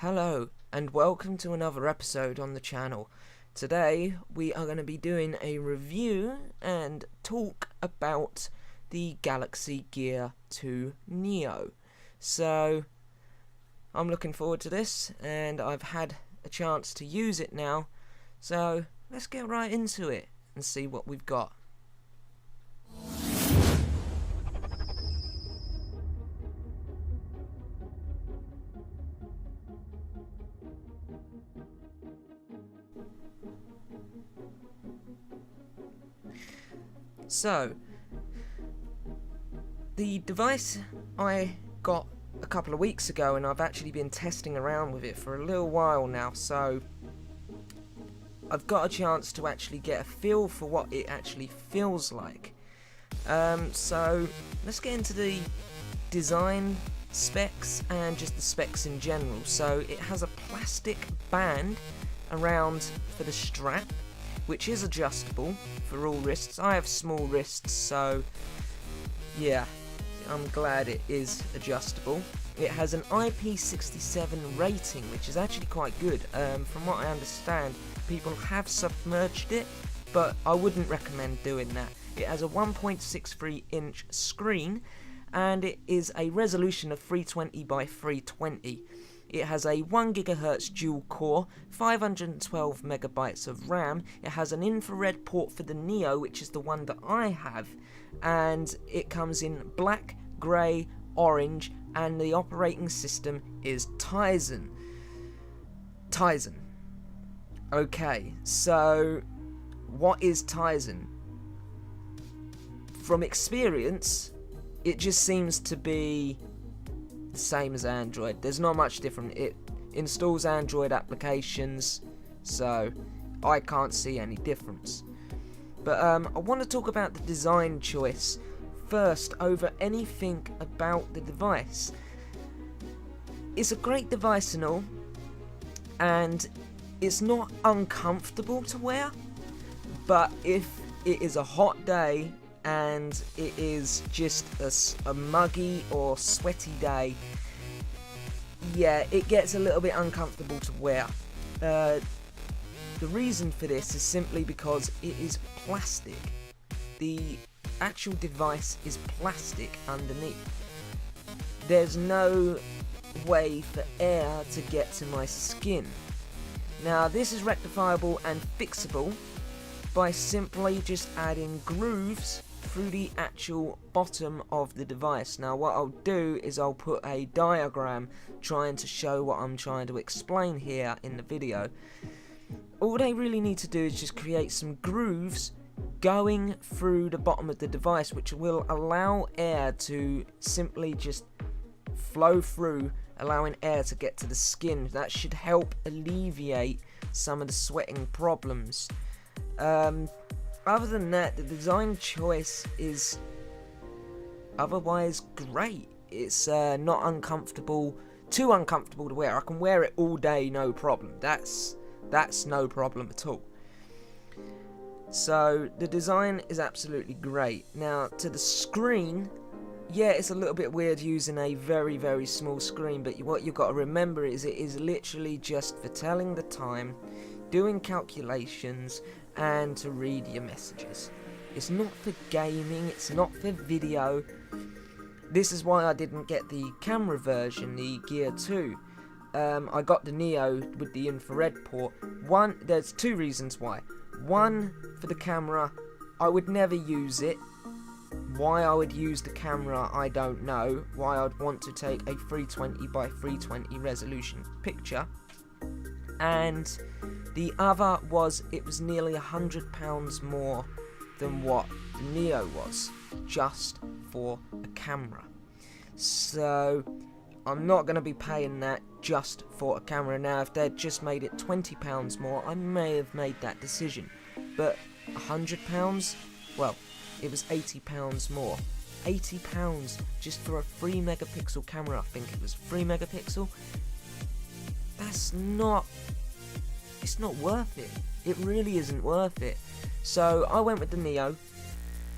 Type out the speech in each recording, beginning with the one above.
Hello and welcome to another episode on the channel. Today we are going to be doing a review and talk about the Galaxy Gear 2 Neo. So I'm looking forward to this and I've had a chance to use it now. So let's get right into it and see what we've got. So, the device I got a couple of weeks ago, and I've actually been testing around with it for a little while now, so I've got a chance to actually get a feel for what it actually feels like. So let's get into the design specs and just the specs in general. So it has a plastic band around for the strap, which is adjustable for all wrists. I have small wrists, so yeah, I'm glad it is adjustable. It has an IP67 rating, which is actually quite good. From what I understand, people have submerged it, but I wouldn't recommend doing that. It has a 1.63 inch screen, and it is a resolution of 320 by 320. It has a 1 GHz dual core, 512 megabytes of RAM. It has an infrared port for the Neo, which is the one that I have, and it comes in black, grey, orange, and the operating system is Tizen. Okay, so what is Tizen? From experience, it just seems to be the same as Android. There's not much different. It installs Android applications, so I can't see any difference. But I want to talk about the design choice first over anything about the device. It's a great device and all, and it's not uncomfortable to wear, but if it is a hot day and it is just a muggy or sweaty day, yeah, it gets a little bit uncomfortable to wear. The reason for this is simply because it is plastic. The actual device is plastic underneath. There's no way for air to get to my skin. Now, this is rectifiable and fixable by simply just adding grooves through the actual bottom of the device. Now what I'll do is I'll put a diagram trying to show what I'm trying to explain here in the video. All they really need to do is just create some grooves going through the bottom of the device, which will allow air to simply just flow through, allowing air to get to the skin. That should help alleviate some of the sweating problems. Other than that, the design choice is otherwise great. It's not uncomfortable, too uncomfortable to wear. I can wear it all day, no problem. That's no problem at all. So the design is absolutely great. Now to the screen, yeah, it's a little bit weird using a very, very small screen, but what you've got to remember is it is literally just for telling the time, doing calculations, and to read your messages. It's not for gaming, it's not for video. This is why I didn't get the camera version, the Gear 2. I got the Neo with the infrared port. There's two reasons why. One, for the camera, I would never use it. Why I would use the camera, I don't know. Why I'd want to take a 320 by 320 resolution picture. And the other was, it was nearly £100 more than what the Neo was, just for a camera. So I'm not going to be paying that just for a camera. Now if they'd just made it £20 more, I may have made that decision. But £100? Well, it was £80 more. £80 just for a 3 megapixel camera. I think it was 3 megapixel. That's not... It's not worth it. It really isn't worth it. So I went with the Neo.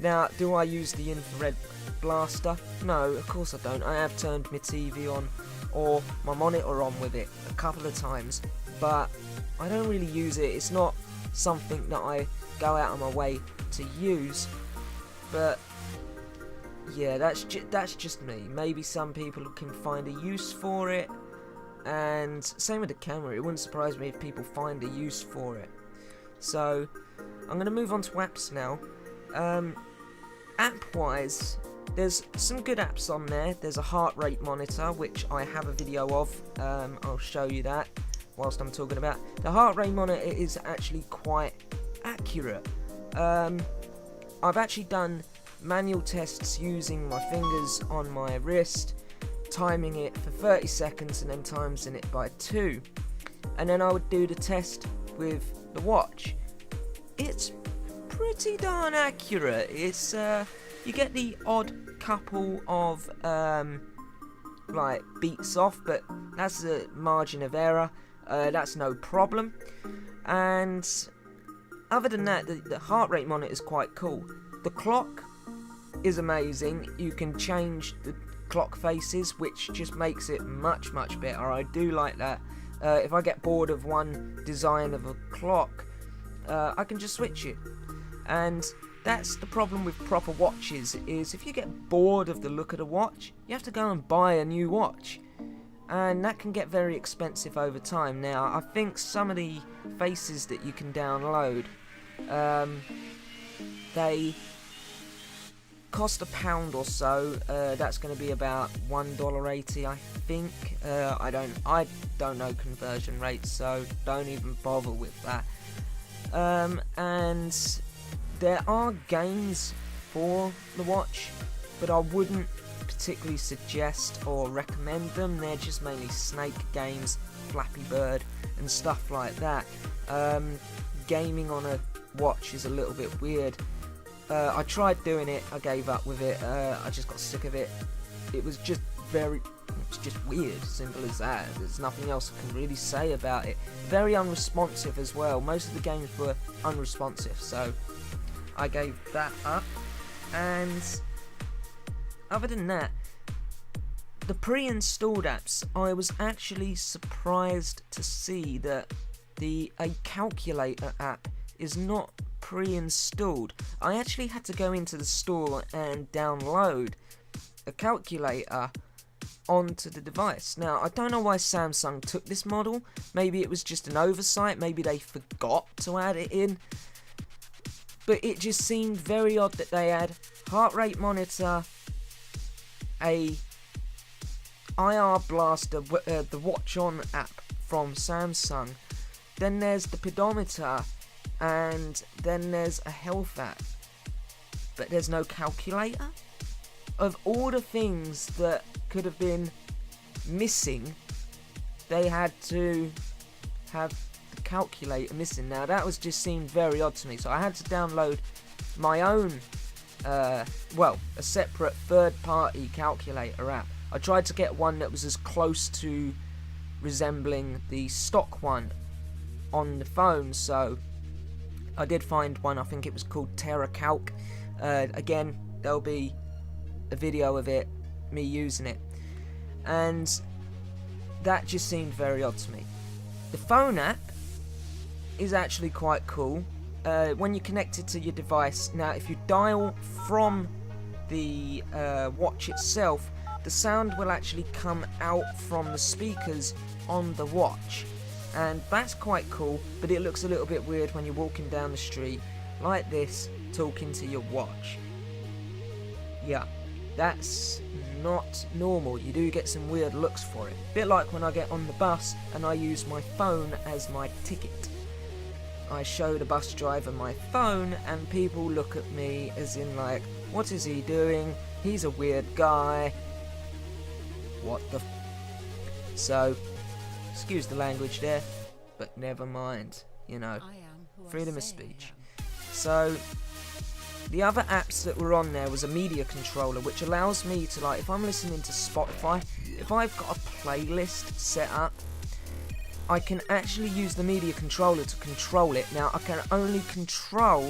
Now, do I use the infrared blaster? No, of course I don't. I have turned my TV on or my monitor on with it a couple of times, but I don't really use it. It's not something that I go out of my way to use. But yeah, that's just me. Maybe some people can find a use for it, and same with the camera. It wouldn't surprise me if people find a use for it. So I'm going to move on to apps now. App-wise, there's some good apps on there. There's a heart rate monitor, which I have a video of. I'll show you that whilst I'm talking about. The heart rate monitor is actually quite accurate. I've actually done manual tests using my fingers on my wrist, timing it for 30 seconds and then timesing it by 2. And then I would do the test with the watch. It's pretty darn accurate. It's you get the odd couple of like beats off, but that's a margin of error. That's no problem. And other than that, the heart rate monitor is quite cool. The clock is amazing. You can change the clock faces, which just makes it much better. I do like that. If I get bored of one design of a clock, I can just switch it. And that's the problem with proper watches, is if you get bored of the look of the watch, you have to go and buy a new watch, and that can get very expensive over time. Now, I think some of the faces that you can download, they cost £1 or so. That's going to be about $1.80, I think. I don't know conversion rates, so don't even bother with that. And there are games for the watch, but I wouldn't particularly suggest or recommend them. They're just mainly Snake games, Flappy Bird, and stuff like that. Gaming on a watch is a little bit weird. I tried doing it, I gave up with it. I just got sick of it. It's just weird, simple as that. There's nothing else I can really say about it. Very unresponsive as well. Most of the games were unresponsive, so I gave that up. And other than that, the pre-installed apps, I was actually surprised to see that a calculator app is not pre-installed. I actually had to go into the store and download a calculator onto the device. Now, I don't know why Samsung took this model. Maybe it was just an oversight. Maybe they forgot to add it in. But it just seemed very odd that they had heart rate monitor, a IR blaster, the Watch On app from Samsung. Then there's the pedometer, and then there's a health app. But there's no calculator? Of all the things that could have been missing, they had to have the calculator missing. Now that just seemed very odd to me, so I had to download my own, a separate third-party calculator app. I tried to get one that was as close to resembling the stock one on the phone, so I did find one. I think it was called TerraCalc. Again, there'll be a video of it, me using it, and that just seemed very odd to me. The phone app is actually quite cool. When you connect it to your device, now if you dial from the watch itself, the sound will actually come out from the speakers on the watch, and that's quite cool, but it looks a little bit weird when you're walking down the street like this, talking to your watch. Yeah, that's not normal. You do get some weird looks for it. Bit like when I get on the bus and I use my phone as my ticket. I show the bus driver my phone and people look at me as in like, what is he doing? He's a weird guy. What the f? So, excuse the language there, but never mind, you know, freedom of speech. So, the other apps that were on there was a media controller, which allows me to, like, if I'm listening to Spotify, if I've got a playlist set up, I can actually use the media controller to control it. Now, I can only control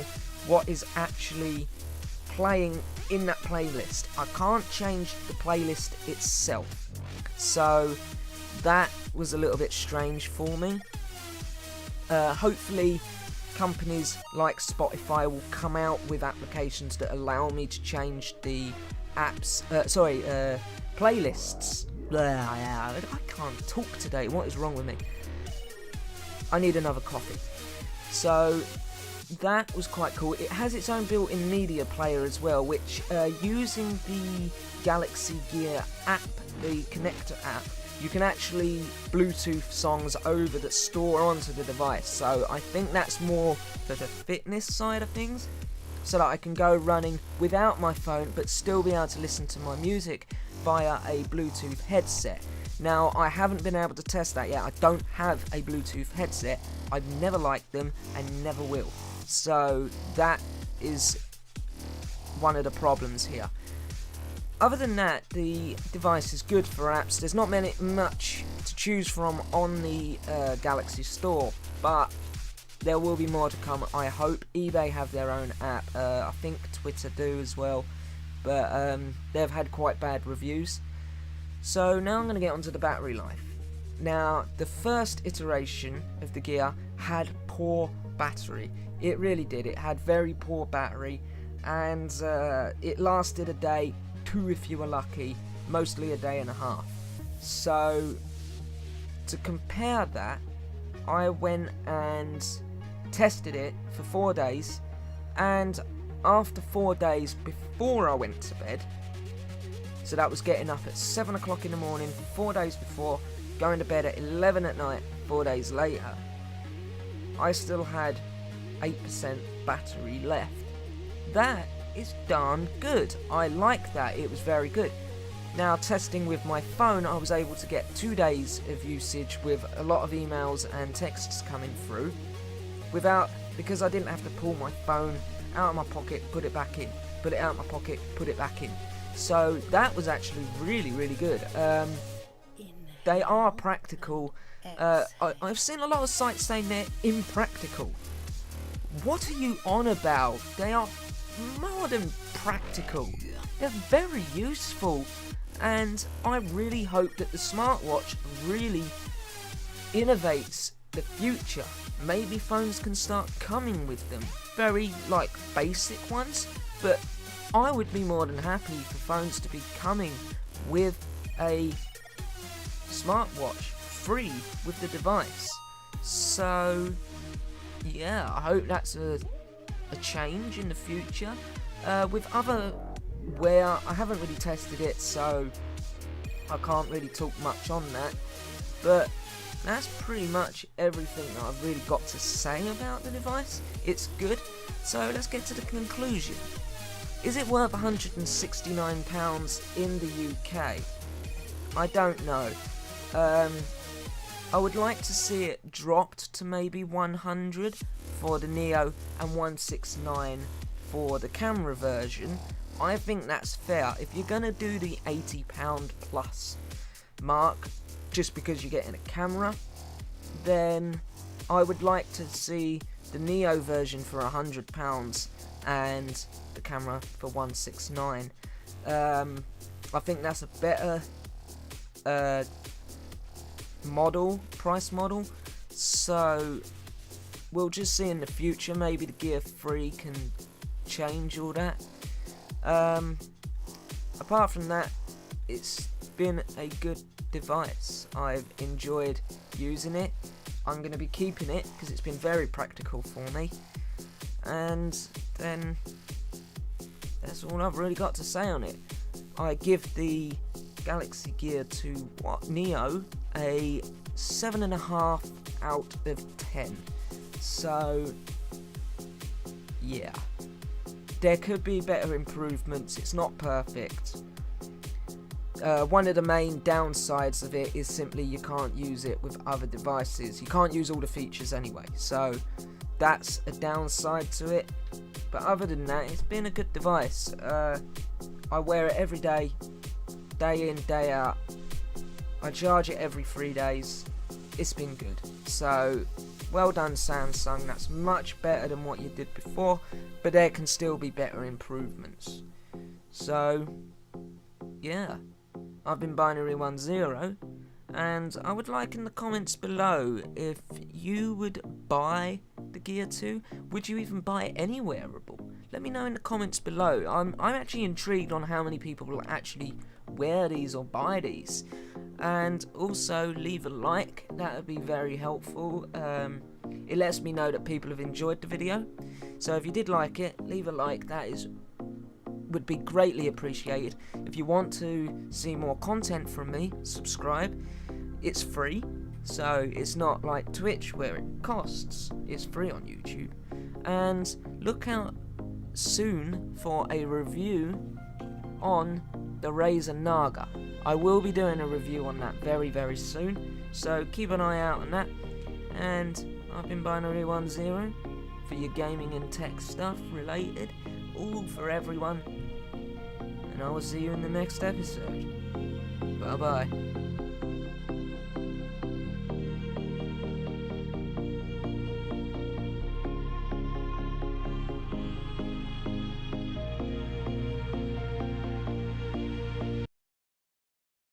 what is actually playing in that playlist. I can't change the playlist itself. So that was a little bit strange for me. Hopefully companies like Spotify will come out with applications that allow me to change the playlists. I can't talk today. What is wrong with me? I need another coffee. So that was quite cool. It has its own built-in media player as well, which using the Galaxy Gear app, the connector app, you can actually Bluetooth songs over that store onto the device. So I think that's more for the fitness side of things, so that I can go running without my phone but still be able to listen to my music via a Bluetooth headset. Now, I haven't been able to test that yet. I don't have a Bluetooth headset. I've never liked them and never will. So that is one of the problems here. Other than that, the device is good for apps. There's not much to choose from on the Galaxy Store, but there will be more to come, I hope. eBay have their own app. I think Twitter do as well, but they've had quite bad reviews. So now I'm going to get onto the battery life. Now, the first iteration of the Gear had poor battery. It really did. It had very poor battery, and it lasted a day, 2 if you were lucky, mostly a day and a half. So to compare that, I went and tested it for 4 days, and after 4 days before I went to bed, so that was getting up at 7 o'clock in the morning 4 days before, going to bed at 11 at night 4 days later, I still had 8% battery left. That is darn good. I like that. It was very good. Now, testing with my phone, I was able to get 2 days of usage with a lot of emails and texts coming through because I didn't have to pull my phone out of my pocket, put it back in, put it out of my pocket, put it back in. So that was actually really, really good. They are practical. I've seen a lot of sites saying they're impractical. What are you on about? They are more than practical. They're very useful. And I really hope that the smartwatch really innovates the future. Maybe phones can start coming with them. Very, basic ones. But I would be more than happy for phones to be coming with a smartwatch free with the device. So yeah, I hope that's a change in the future. With other wear, I haven't really tested it, so I can't really talk much on that, but that's pretty much everything that I've really got to say about the device. It's good, so let's get to the conclusion. Is it worth £169 in the UK? I don't know. I would like to see it dropped to maybe 100 for the Neo and 169 for the camera version. I think that's fair. If you're gonna do the £80 plus mark just because you're getting a camera, then I would like to see the Neo version for £100 and the camera for 169. I think that's a better price model. So we'll just see in the future. Maybe the Gear 3 can change all that. Apart from that, it's been a good device. I've enjoyed using it. I'm going to be keeping it because it's been very practical for me. And then that's all I've really got to say on it. I give the Galaxy Gear 2 Neo a 7.5 out of 10. So yeah, there could be better improvements. It's not perfect. One of the main downsides of it is simply you can't use it with other devices. You can't use all the features anyway, so that's a downside to it. But other than that, it's been a good device. I wear it every day, day in, day out. I charge it every 3 days. It's been good. So well done, Samsung. That's much better than what you did before, but there can still be better improvements. So yeah, I've been Binary10, and I would like in the comments below if you would buy the Gear 2. Would you even buy any wearable? Let me know in the comments below. I'm actually intrigued on how many people will actually wear these or buy these. And also leave a like, that would be very helpful. It lets me know that people have enjoyed the video. So if you did like it, leave a like, would be greatly appreciated. If you want to see more content from me, subscribe. It's free, so it's not like Twitch where it costs. It's free on YouTube. And look out soon for a review on the Razer Naga. I will be doing a review on that very, very soon, so keep an eye out on that. And I've been Binary10 for your gaming and tech stuff related, all for everyone. And I will see you in the next episode. Bye bye.